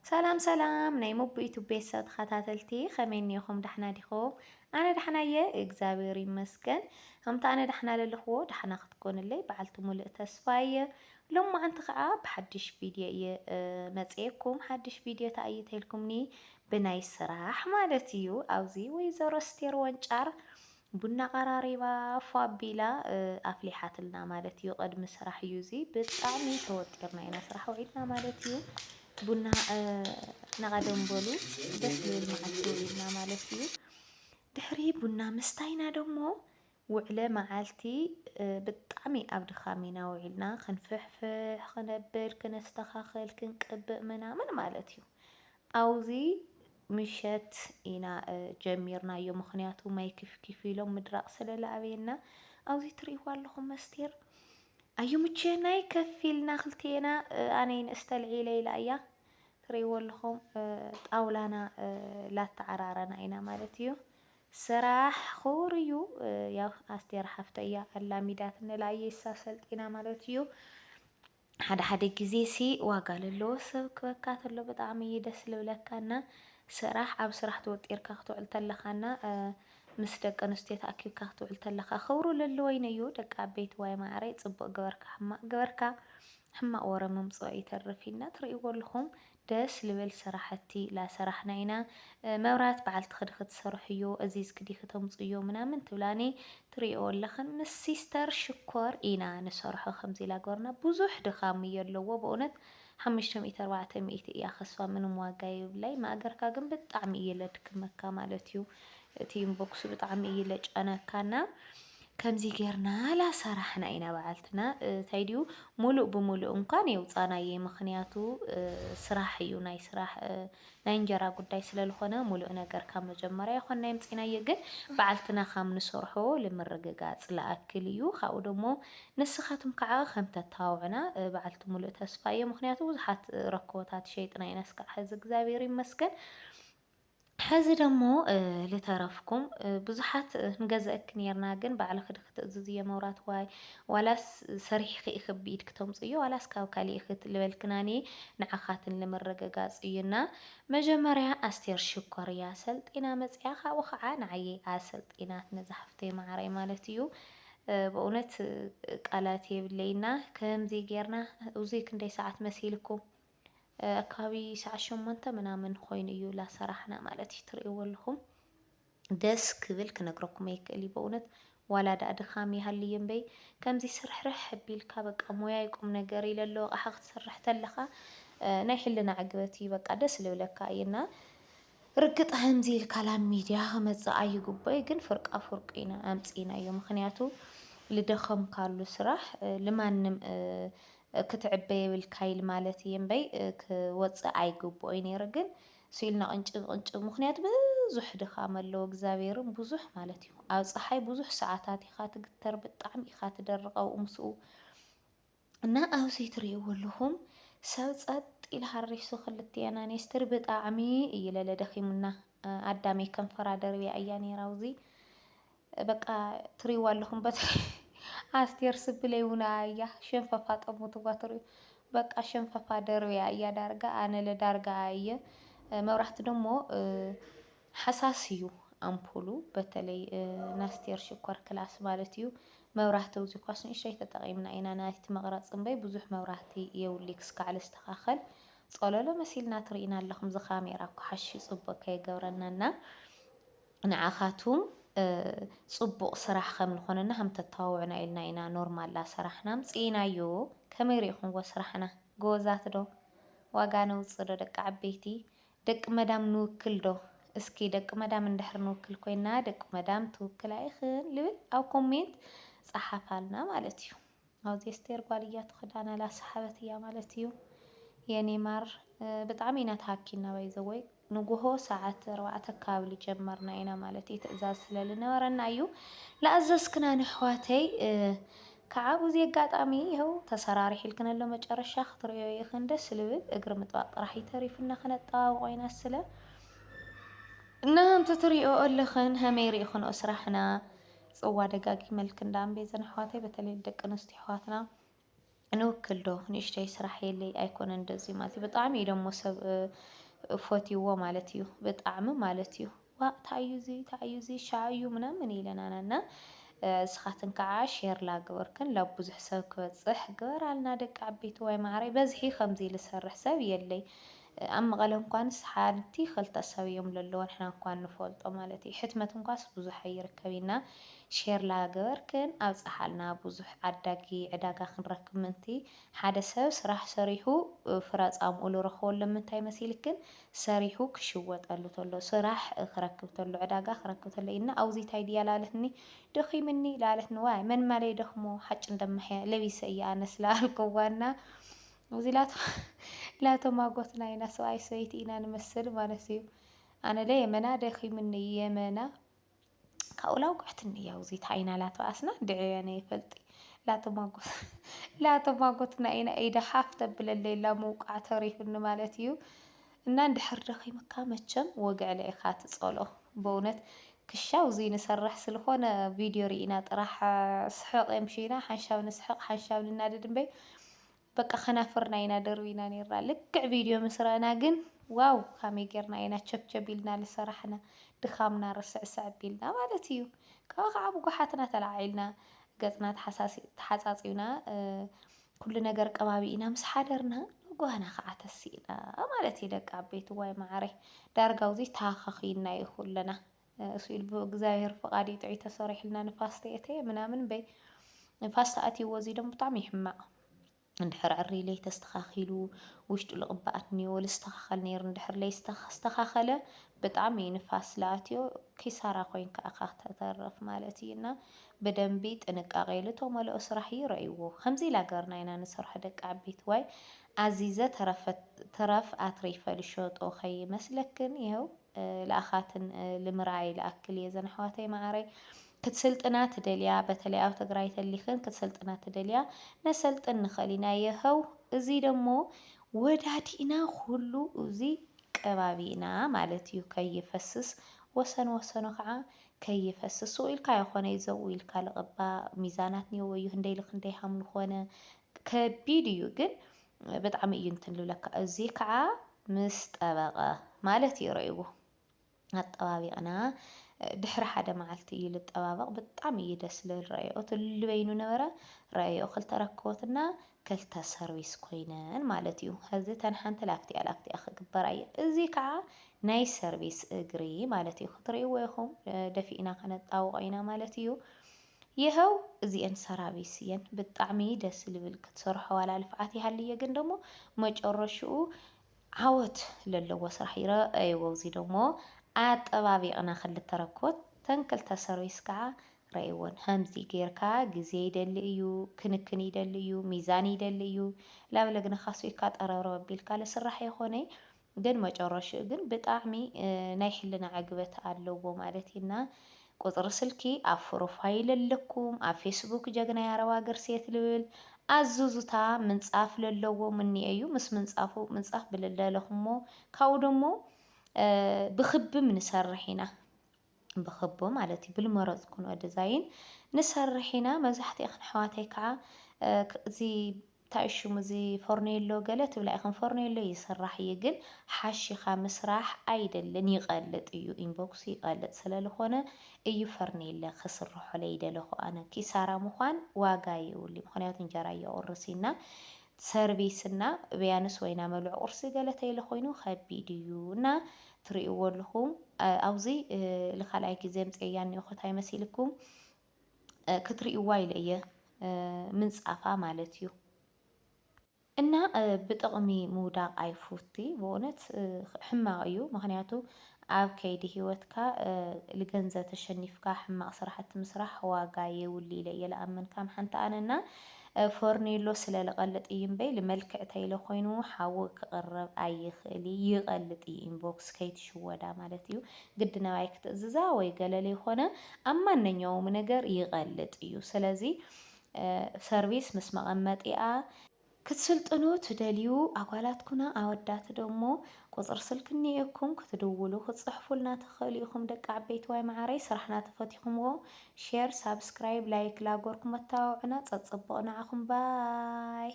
سلام سلام ናይ ሞቦይቱ ቤተሰብ ተኸታተልቲ ከመይ እኒኹም ደሕና ዲኹም? ኣነ ደሕና እየ እግዚኣብሔር ይመስገን። ከምቲ ኣነ ደሕና ዘለኽዎ ደሕና ክትኮኑለይ በዓልቲ ሙሉእ ተስፋ እየ። ሎማዓንቲ ከዓ ብሓድሽ ቪድዮ እየ መፅአኩም። ሓድሽ ቪድዮ እንታይ እዩ ተይልኩምኒ ብናይ ስራሕ ማለት እዩ። ኣብዚ ወይዘሮ ኣስቴር ወንጫር ቡና ቀራሪባ ፏ ኣቢላ ኣፍሊሓትልና ማለት እዩ። ቅድሚ ስራሕ እዩ እዚ ብጣዕሚ ተወጢርና ኢና ስራሕ ውዒልና ማለት እዩ። ቡና ነቐደንበሉ ደስ ዝብል መዓልቲ ውዒልና ማለት እዩ። ድሕሪ ቡና ምስታይና ደሞ ውዕለ መዓልቲ ብጣዕሚ ኣብ ድኻም ኢና ውዒልና ክንፍሕፍሕ ክነብል ክነስተኻኽል ክንቅብእ ምናምን ማለት እዩ። ኣብዚ ምሸት ኢና ጀሚርናዮ ምክንያቱ ማይ ክፍኪፍ ኢሎም ምድራቕ ስለለኣበየና ኣብዚ ትሪእዋ ኣለኹም ኣስቴር ኣይምችየናይ ከፍ ኢልና ክልቲአና ኣነይ ንእስተልዒለ ኢላ እያ ትሪእዎ ኣለኹም ጣውላና ላተዓራረና ኢና ማለት እዩ። ስራሕ ክቡር እዩ። ያው ኣስቴር ሓፍተይ እያ ኣላሚዳትንላ እየሳ ሰልጢና ማለት እዩ። ሓደ ሓደ ግዜ ሲ ዋጋ ዘለዎ ሰብ ክበካ ተሎ ብጣዕሚ እዩ ደስ ዝብለካና ስራሕ ኣብ ስራሕ ተወጢርካ ክትውዕል ተለኻና ምስ ደቂ ኣንስትዮ ተኣኪብካ ክትውዕል ተለኻ ክብሩ ለለወይን እዩ። ደቂ ዓበይቲ ዋይ ማዕረይ ፅቡቅ ገበርካ ሕማቅ ገበርካ ሕማቅ ወረ ምምፅኦ ይተርፍ ኢልና ትሪእዎ ኣለኹም ደስ ልብል ስራሕቲ ላሰራሕና ኢና። መብራት በዓልቲ ክዲ ክትሰርሑ እዩ እዚ ክዲ ክተምፅኡ እዩ ምናምን ትብላኒ ትሪእዎ ኣለኽን ምስ ሲስተር ሽኮር ኢና ንሰርሖ ከምዚ ኢላ ገበርና ብዙሕ ድኻም እዩ ኣለዎ ብእውነት 500-400 እያ ከስፋ ምንም ዋጋ የብላይ ማእገርካ ግን ብጣዕሚ እየ ለድክመካ ማለት እዩ። እቲ ኢንቦክስ ብጣዕሚ እዩ ለጨነካና ከምዚ ጌርና ላሰራሕና ኢና በዓልትና እንታይ ድዩ ሙሉእ ብሙሉእ እንኳን የውፃናየ ምክንያቱ ስራሕ እዩ ናይ ስራሕ ናይ እንጀራ ጉዳይ ስለዝኾነ ሙሉእ ነገር ካብ መጀመርያ ይኮና የምፂናየ ግን በዓልትና ካብ ንሰርሖ ንምርግጋፅ ዝኣክል እዩ። ካብኡ ደሞ ንስኻትኩም ከዓ ከም ተተባብዑና በዓልቲ ሙሉእ ተስፋ እየ ምክንያቱ ብዙሓት ረኮቦታት ሸይጥና ኢና እስካዕ ሕዚ እግዚኣብሔር ይመስገን። ሕዚ ደሞ ልተረፍኩም ብዙሓት ንገዝአክ ነርና ግን ባዕልክ ክትእዝዝ እየ መብራት ዋላስ ሰሪሕኺ ኢኺ ብኢድ ክተምፅዮ ዋላስ ካብ ካሊእ ኢኺ ልበልክናኒ ንዓኻትን ንምርግጋፅ እዩና መጀመርያ ኣስቴር ሽኮር እያ ሰልጢና መፅያ ካብኡ ከዓ ንዓየይ ኣሰልጢናት ንዝሓፍተይ ማዕረይ ማለት እዩ። ብእውነት ቃላት የብለይና ከምዚ ጌርና እዚ ክንደይ ሰዓት መሲልኩም ኣካባቢ ሰዓት 8 ምናምን ኮይኑ እዩ ላሰራሕና ማለት እዩ። ትሪእዎ ኣለኹም ደስ ክብል ክነግረኩም ኣይክእል እዩ በእውነት ዋላ ዳኣ ድኻም ይሃልይ እምበይ ከምዚ ስርሕርሕ ኣቢልካ በቃ ሞያ ይቁም ነገር ኢለ ኣሎ ኣቕሓ ክትሰርሕ ተለኻ ናይ ሕልና ዕግበት እዩ በቃ ደስ ዝብለካ እዩና ርግጥ ከምዚ ኢልካ ላብ ሚድያ ክመፅእ ኣይግባእ ግን ፍርቃ ፍርቂ ኢና ኣምፂናዮ ምክንያቱ ልደኸምካሉ ስራሕ ልማንም ክትዕበይ የብልካ ኢል ማለት እየ እምበይ ክወፅእ ኣይግብኦይ ነይሩ ግን ስኢልና ቅንጭብ ቅንጭብ ምክንያቱ ብዙሕ ድኻም ኣለዎ እግዚኣብሔርን ብዙሕ ማለት እዩ። ኣብ ፀሓይ ብዙሕ ሰዓታት ኢኻ ትግተር ብጣዕሚ ኢኻ ትደርቕ ኣብኡ ምስኡ እና ኣብዚ ትሪእዎ ኣለኹም ሰብ ፀጥ ኢሉ ሃሪሱ ክልቲአና ኣንስትሪ ብጣዕሚ እዩ ለለደኺሙና ኣዳመይ ከንፈራ ደርብያ እያ ነይራ ኣብዚ በቃ ትሪእዎ ኣለኹም በተለይ ኣስቴር ስብለይ እውን እያ ሸንፈፋ ጠሙትዋ ትሪኡ በቃ ሸንፈፋ ደርብያ እያ ዳርጋ ኣነ ለዳርጋ እየ መብራህቲ ደሞ ሓሳስ እዩ ኣምፑሉ በተለይ ናስቴር ሽኮር ክላስ ማለት እዩ። መብራህቲ ኣብዚ ኳስ ንእሽተይ ተጠቒምና ኢና ናይቲ መቕረፂ እምበይ ብዙሕ መብራህቲ የብሉ ክስካዕ ዝስተኻኸል ፀለሎ መሲልና ትሪእና ኣለኹም እዚ ካሜራ እኮ ሓሺ ፅቡቅ ከይገብረናና ንዓኻቱም ፅቡቅ ስራሕ ከም ዝኾነና ከም ተተባብዑና ኢልና ኢና ኖርማል ላሰራሕና ኣምፂናዮ ከመይ ሪኢኹምዎ ስራሕና ጎበዛት ዶ ዋጋ ነውፅእ ዶ ደቂ ዓበይቲ ደቂ መዳም ንውክል ዶ እስኪ ደቂ መዳም እንድሕር ንውክል ኮይና ደቂ መዳም ትውክላ ኢኽን ልብል ኣብ ኮሜንት ፀሓፋልና ማለት እዩ። ኣብዚ ኣስቴር ጓል እያ ትኽዳና ላሰሓበት እያ ማለት እዩ። የኔ ማር ብጣዕሚ ኢና ተሃኪና ባይዘወይ ንጉሆ ሰዓት 4 ኣካባቢ ጀመርና ኢና ማለት እዩ ትእዛዝ ስለዝነበረና እዩ ለኣዘዝክና ንኣሕዋተይ ከዓ ብዚ ኣጋጣሚ ይኸው ተሰራሪሕ ኢልክን ኣሎ መጨረሻ ክትሪኦ ኢኽን ደስ ዝብል እግሪ ምጥባቅ ጥራሕ ይተሪፍና ክነጠባብቆ ኢና ስለ እና ከምቲ ትሪኦ ኣለኽን ከመይ ሪኢኽንኦ ስራሕና ፅዋ ደጋጊመልክን ዳ እምበይ ዘን ኣሕዋተይ በተለይ ደቂ ኣንስትዮ ኣሕዋትና ንውክል ዶ ንእሽተይ ስራሕ የለይ ኣይኮነ እንደዚህ ማለት እዩ። ብጣዕሚ እዩ ደሞ ሰብ ፈትይዎ ማለት እዩ ብጣዕሚ ማለት እዩ። ዋ እንታይ እዩ እዚ እንታይ እዩ እዚ ሻዕ እዩ ምናምን ኢለናና እና ንስኻትን ከዓ ሼር ላግበርክን ላብ ብዙሕ ሰብ ክበፅሕ ግበራልና ደቂ ዓበይቲ ዋይ ማዕረይ በዝሒ ከምዚ ዝሰርሕ ሰብ የለይ። ኣብ መቐለ እንኳንስ ሓንቲ ክልተ ሰብ እዮም ለለዎ ንሕና እኳ ንፈልጦ ማለት እዩ። ሕትመት እንኳስ ብዙሕ ኣይርከብ ኢና ሼር ላገበርክን ኣብፀሓልና ብዙሕ ዓዳጊ ዕዳጋ ክንረክብ ምንቲ ሓደ ሰብ ስራሕ ሰሪሑ ፍረ ፃምኡ ዝረክበሉ ምንታይ መሲልክን ሰሪሑ ክሽወጠሉ ተሎ ስራሕ ክረክብ ተሎ ዕዳጋ ክረክብ ተሎ ኢና ኣብዚ እንታይ ድያ ላለትኒ ደኺምኒ ላለትኒ ዋይ መን ማለይ ደኽሞ ሓጭ እንደማሕያ ለቢሰ እያ ኣነ ስላልክዋና እዚ ላተማጎትና ኢና ሰብኣይ ሰበይቲ ኢና ንመስል ማለት እዩ። ኣነ ለ የመና ደኺምኒ የመና ካብኡ ላውቅዕትኒ እያ እዚ እንታይ ኢና ላተባኣስና ድዕየነ ይፈልጢ ላተማጎትና ኢና ኢዳ ሓፍ ተብለለይ ላ ምውቃዕ ተሪፍኒ ማለት እዩ። እና እንድሕር ደኺምካ መቸም ወግዕለ ኢኻ ትፀልኦ በእውነት ክሻው እዚ ንሰርሕ ስለኾነ ቪድዮ ርኢና ጥራሕ ስሕቕ የምሽና ሓንሻብ ንስሕቕ ሓንሻብ ንናደድ እምበይ በቃ ከናፍርና ኢና ደርቢና ነርና ልክዕ ቪድዮ ምስ ረአና ግን ዋው ከመይ ጌርና ኢና ቸብቸብ ኢልና ዝሰራሕና ድኻምና ርስዕስዕ ኣቢልና ማለት እዩ። ካብኡ ከዓ ብጓሓትና ተላዒልና ገፅና ተሓፃፂብና ኩሉ ነገር ቀባቢእና ምስ ሓደርና ንጓና ከዓ ተሲእና ማለት እዩ። ደቂ ዓበይቲ ዋይ ማዕረይ ዳርጋ ኣብዚ ተኻኺና እዩ ኩለና እሱ ኢሉ ብእግዚኣብሔር ፍቃድ እዩ ጥዑይ ተሰሪሕልና ንፋስ ተየተየ ምናምን በይ ንፋስ ተኣትይዎ እዚ ደሞ ብጣዕሚ እዩ ሕማቕ። እንድሕር ዕሪለይ ተስተኻኺሉ ውሽጡ ዝቕባእ እኒኦ ዝስተኻኸል ነይሩ እንድሕር ዘይስተኻኸለ ብጣዕሚ እዩ ንፋስ ዝኣትዮ ኪሳራ ኮይንካ ኢኻ ተተርፍ ማለት እዩ። እና ብደንቢ ጥንቃቐ ዝተመልኦ ስራሕ እዩ ረአይዎ ከምዚ ኢላ ገርና ኢና ንሰርሖ ደቂ ዓበይቲ ዋይ ኣዚዘ ተረፍ ኣትሪፈ ዝሸጦ ከይመስለክን ይኸው ለኣኻትን ንምርኣይ ዝኣክል እየ ዘን ኣሕዋተይ ማዕረይ ክትስልጥና ትደልያ በተለይ ኣብ ትግራይ ተሊኽን ክትስልጥና ትደልያ ነሰልጥን ንኽእል ኢና ይኸው እዚ ደሞ ወዳዲእና ኩሉ እዚ ቀባቢእና ማለት እዩ ከይፈስስ ወሰን ወሰኑ ከዓ ከይፈስስ ስኡ ኢልካ ይኾነ ዘው ኢልካ ዝቕባእ ሚዛናት እኒአዎ እዩ ክንደይ ክንደይ ሓምሉ ኮነ ከቢድ እዩ ግን ብጣዕሚ እዩ እንትን ዝብለካ እዚ ከዓ ምስ ጠበቐ ማለት እዩ ረአይዎ ኣጠባቢቕና ድሕሪ ሓደ መዓልቲ እዩ ዝጠባበቕ ብጣዕሚ እዩ ደስ ዝብል ረአዮ እቲ ልበይኑ ነበረ ረአዮ ክልተ ረከቦትና ክልተ ሰርቪስ ኮይነን ማለት እዩ። ሕዚ ተን ሓንቲ ላፍቲኣ ላፍቲኣ ክግበራ እየ እዚ ከዓ ናይ ሰርቪስ እግሪ ማለት እዩ። ክትርእይዎ ኢኹም ደፊእና ከነጣብቆ ኢና ማለት እዩ። ይኸው እዚአን ሰራቪስ እየን ብጣዕሚ ደስ ዝብል ክትሰርሖ ዋላ ልፍዓት ይሃልየ ግን ደሞ መጨረሽኡ ዓወት ዘለዎ ስራሕ ይረአይዎ እዚ ደሞ ኣጠባቢቕና ክልተ ረከቦት ተን ክልተ ሰርቪስ ከዓ ረአይዎን ከምዚ ጌርካ ግዜ ይደሊ እዩ ክንክን ይደሊ እዩ ሚዛን ይደሊ እዩ ላብ ለግንኻ ስኢካ ጠረብረብ ኣቢልካ ዝስራሕ ኣይኮነይ ግን መጨረሽኡ ግን ብጣዕሚ ናይ ሕልና ዕግበት ኣለዎ ማለት እዩ። እና ቁፅሪ ስልኪ ኣብ ፕሮፋይል ኣለኩም ኣብ ፌስቡክ ጀግናይ ኣረብ ሃገር ሴት ልብል ኣዝዙታ ምንፃፍ ለለዎም እኒአ እዩ ምስ ምንፃፉ ምንፃፍ ብልለለኹሞ ካብኡ ደሞ ብክብም ንሰርሕ ኢና ብክቢ ማለት እዩ ብዝመረፅኩኖ ዲዛይን ንሰርሕ ኢና መብዛሕትአን ኣሕዋተይ ከዓ እዚ እንታይ እዩ ሽሙ እዚ ፎርኔሎ ገለ ትብላ ኢኹም ፎርኔሎ ይስራሕ እዩ ግን ሓሺኻ ምስራሕ ኣይደልን ይቐልጥ እዩ ኢንቦክስ ይቐልጥ ስለዝኾነ እዩ ፈርኔሎ ክስርሖ ለይደለኹ ኣነ ኪሳራ ምዃን ዋጋ የብሉ ምክንያቱ እንጀራ እየቁርስ ኢና ሰርቪስ እና ብያንስ ወይና መልዕ ቁርሲ ገለ ተይለ ኮይኑ ከቢድ እዩ እና ትርእይዎ ኣለኹም ኣብዚ ንኻልኣይ ግዜ ምፅያ እኒኦ እንታይ መሲልኩም ክትርእይዋ ኢለ እየ ምንፃፋ ማለት እዩ። እና ብጥቕሚ ምውዳቕ ኣይፉቲ ብእውነት ሕማቕ እዩ ምክንያቱ ኣብ ከይዲ ሂወትካ ንገንዘብ ተሸኒፍካ ሕማቕ ስራሕቲ ምስራሕ ዋጋ የብሉ ኢለ እየ ዝኣምን ከም ሓንቲ ኣነና ፎርኔሎ ስለ ዝቐልጥ እዩ እምበይ ንመልክዕ ተይለ ኮይኑ ሓዊ ክቕረብ ኣይኽእል ይቐልጥ እዩ ኢንቦክስ ከይትሽወዳ ማለት እዩ። ግድናባይ ክትእዝዛ ወይ ገለለ ይኾነ ኣብ ማንኛውም ነገር ይቐልጥ እዩ። ስለዚ ሰርቪስ ምስ መቐመጢኣ ክትስልጥኑ ትደልዩ ኣጓላትኩና ኣወዳት ደሞ ቁፅሪ ስልክ እኒአኩም ክትድውሉ ክትፅሕፉልና ትኽእሉ ኢኹም። ደቂ ዓበይቲ ዋይ ማዕረይ ስራሕና ተፈቲኹምዎ ሼር ሳብስክራይብ ላይክ ላጎርኩም መተባብዑና ፀፅቡቕ ንዓኹም ባይ